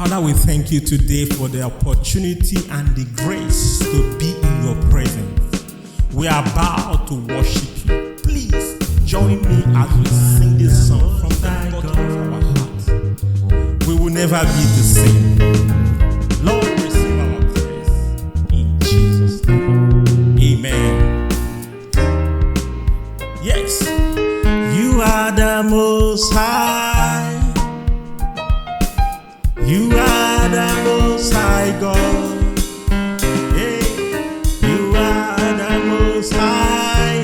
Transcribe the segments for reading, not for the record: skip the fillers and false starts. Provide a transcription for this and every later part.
Father, we thank you today for the opportunity and the grace to be in your presence. We are about to worship you. Please join me as we sing this song from the bottom of our hearts. We will never be the same. Lord, receive our praise. In Jesus' name. Amen. Yes. You are the Most High. You are the Most High God. Hey, you are the Most High.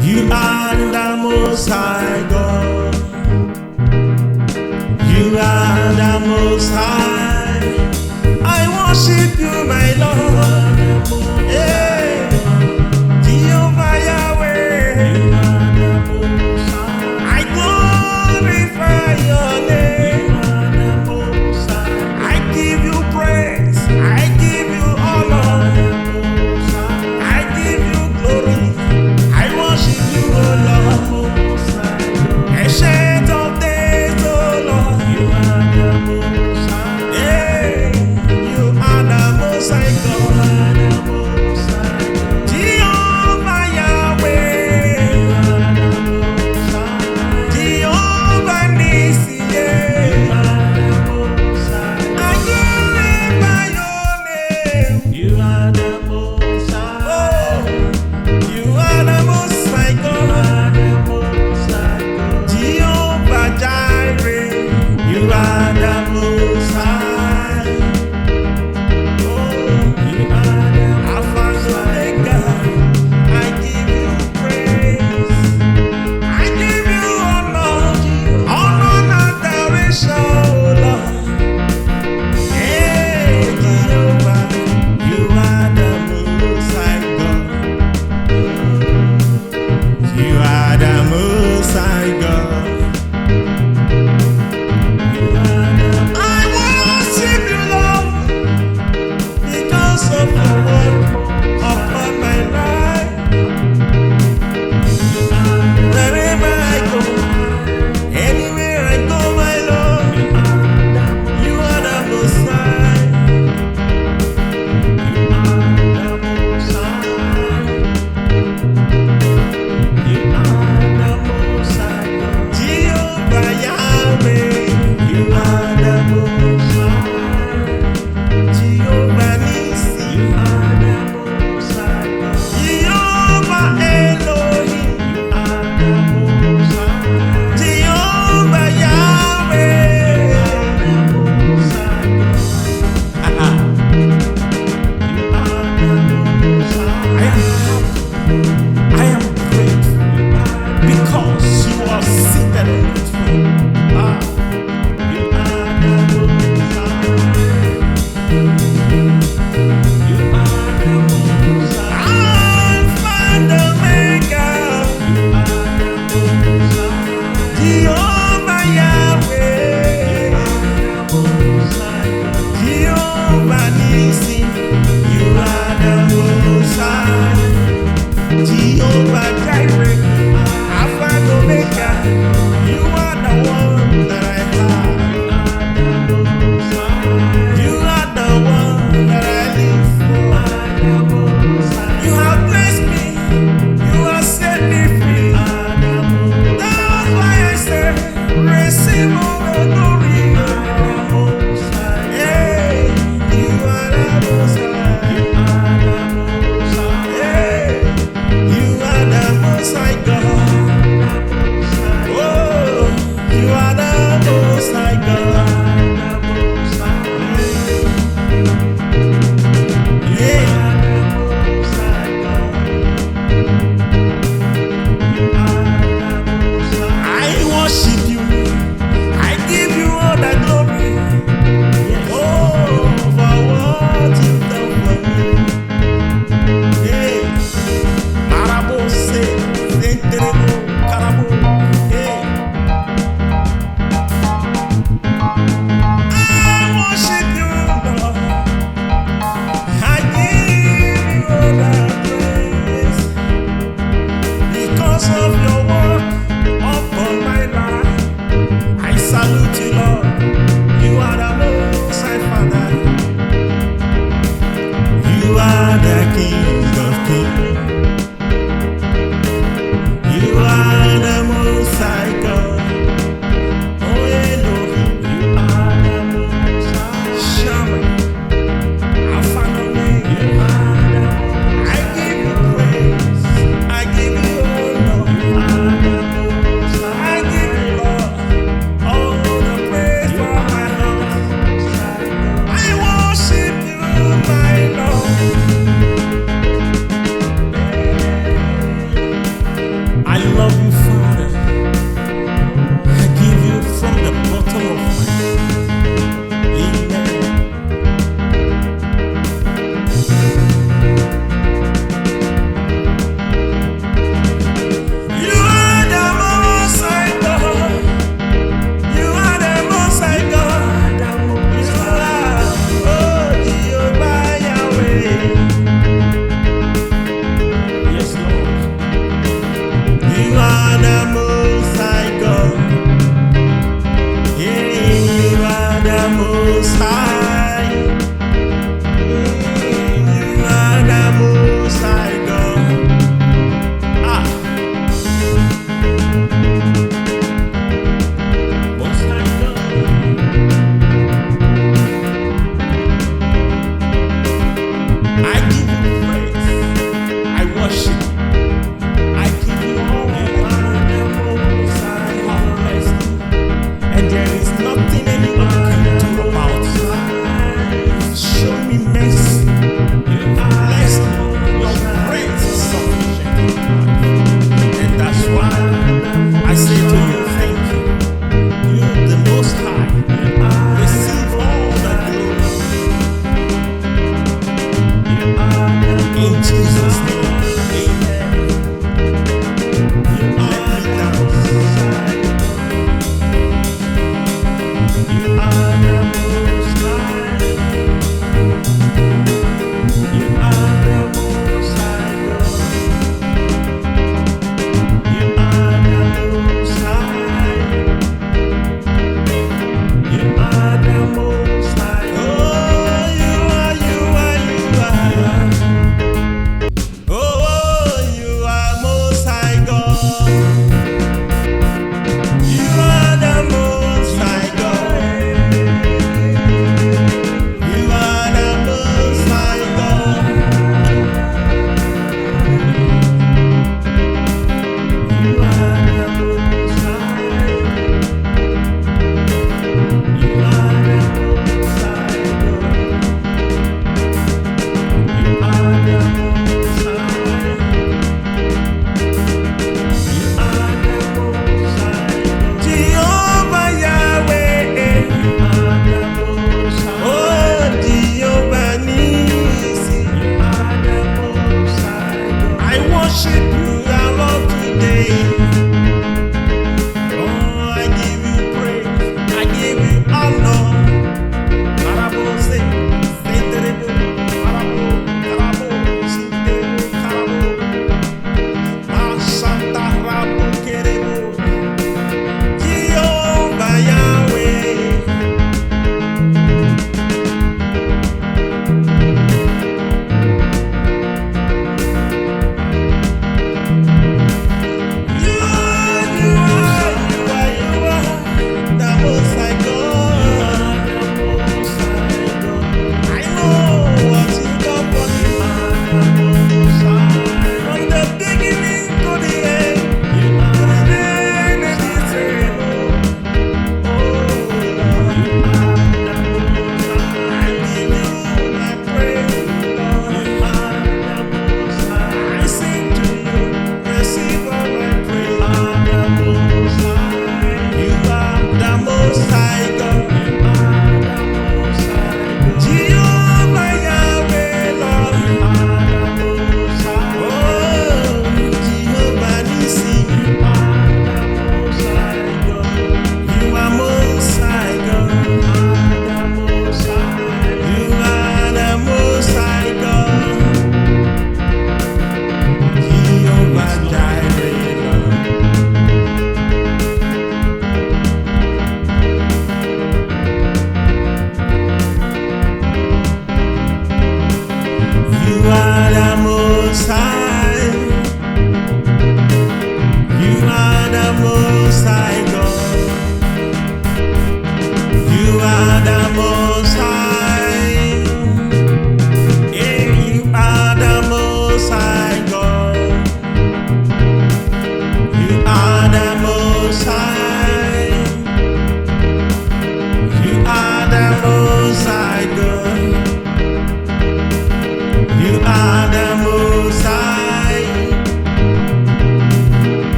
You are the Most High God. You are the Most High. I worship you, my Lord. Hey, Jehovah Yahweh. You are the Most High. I glorify your name.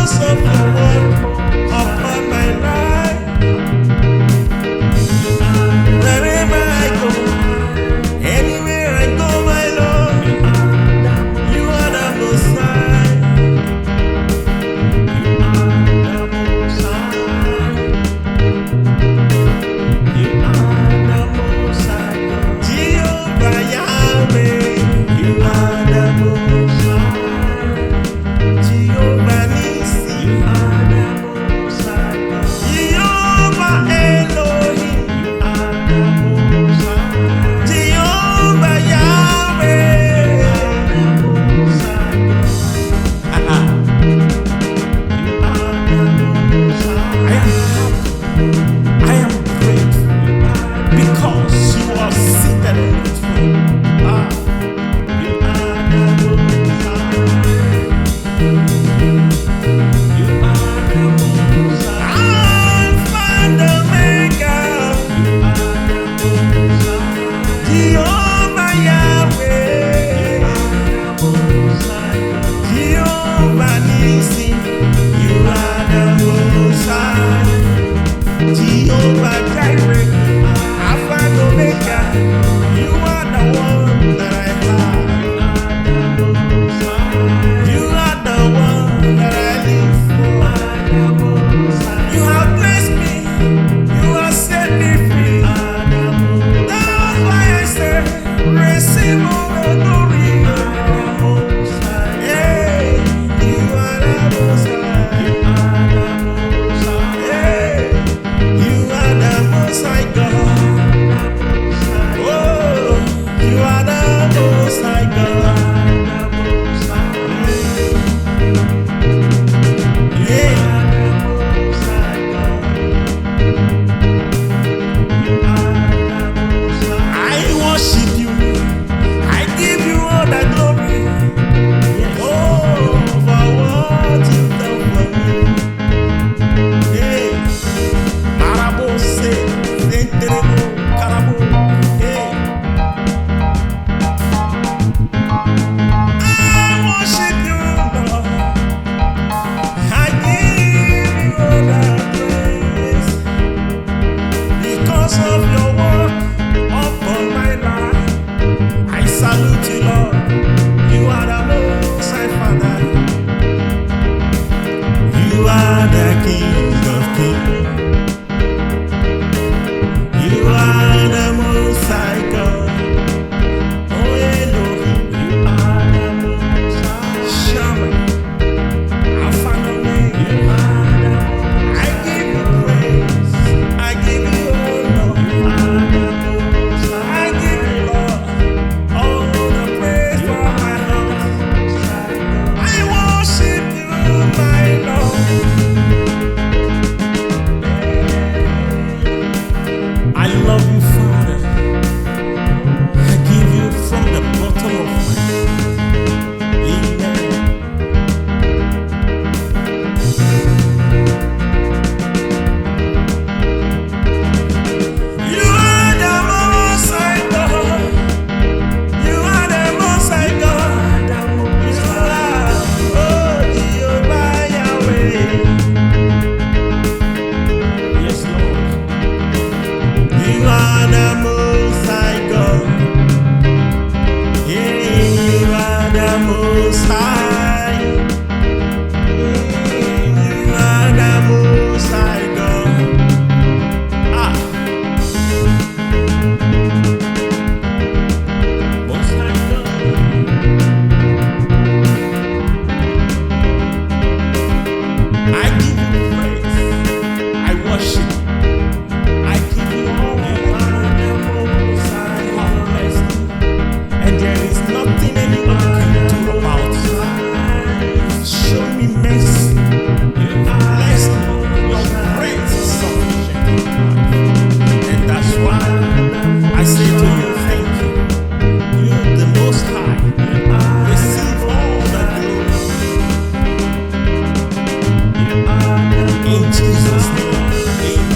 because of your word upon my life. Wherever I go, anywhere I go, my Lord, you are the Most High. You are the Most High. Jehovah Yahweh, you are the Most High. Jehovah Nissi, you are the Most High. Jehovah Elohim, you are the Most High. Jehovah Yahweh, you are the Most High. You are the Most High. I am grateful because you are seated on the throne. You are the Most High. You are the Most High. Alpha and Omega. You are the Most High. Jehovah Yahweh. You are the Most High. Jehovah Nissi. You are the Most High. Jehovah Jireh, Alpha and Omega, you are the one that I have. You are the one that I live for. You have blessed me, you have set me free. That's why I say, receive all the glory. Hey, you are the Most High. Hey, you are the Most High God. Oh, you are the Most High God. Yeah. I worship you. I give you all the glory. Oh, for what you've done for me. Yeah. Marabo se, senterebo, karabo. Hey. I worship you, Lord. I give you all the praise because of your work upon my life. I salute you, Lord. You are the Most High Father. You are the King of Kings. You are the Most High God. Oh Elohim, you are the Most High. Shammah, Alpha and Omega, you are the Most High. I give you praise. I give you honor. You are the Most High. I give you Lord all the praise for my heart. I worship you, my Lord. I love you, Father. I give you from the bottom of my heart. Amen. You are the Most High God. You are the Most High God. You are, oh, Jehovah Yahweh. Yes, Lord. You are the Most High God. Yeah, you are the Most High. You are the Most High God. Most High God. I give you praise. I worship. I give you all the honor, Most High. You have blessed me, and there is nothing anyone can do about it. Show me mercy. You have blessed me. Your grace is sufficient in my life, and that's why I say to you, thank you. You, the Most High, receive all the glory. In Jesus' name, amen.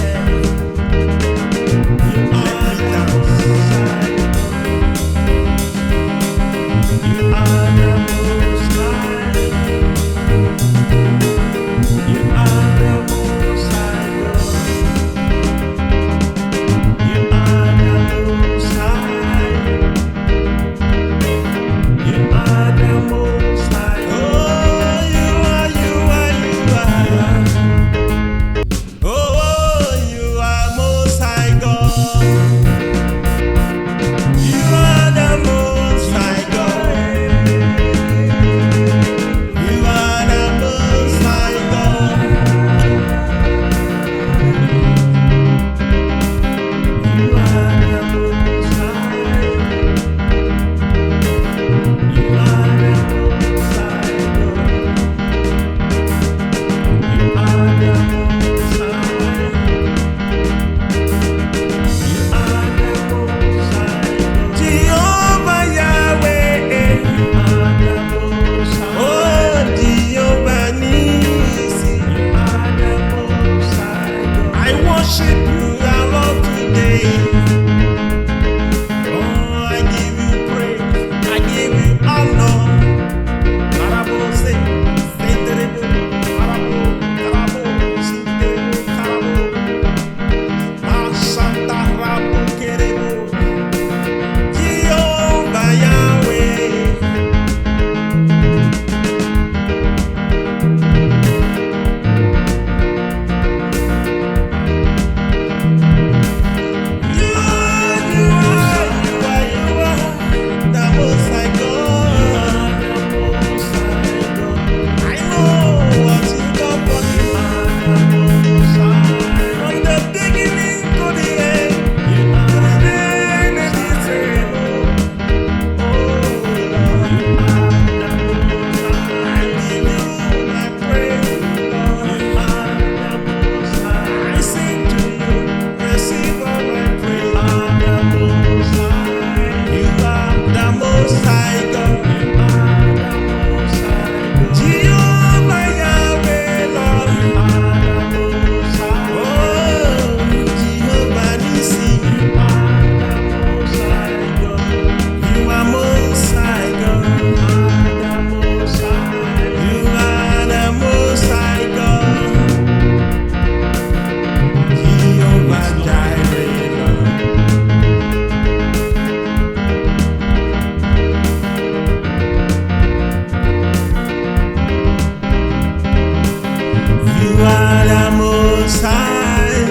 Most High.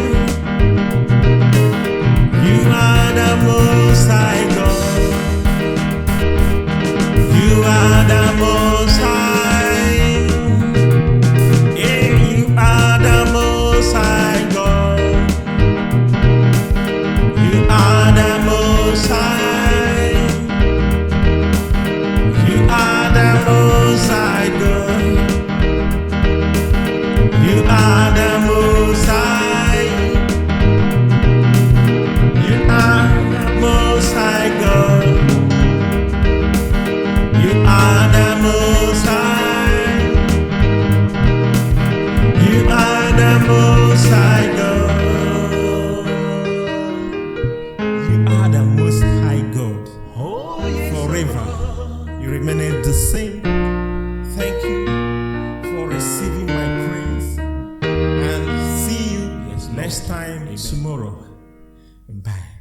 You are the Most High God. You are the Most High. Yeah, you are the Most High God. You are the Most High. You are the Most High God. You are the Most High. You are the Most High God. You are the Most High. You are the Most High God. You are the Most High God. Forever, you remain the same. Thank you for receiving my praise. And see you next time tomorrow. Bye.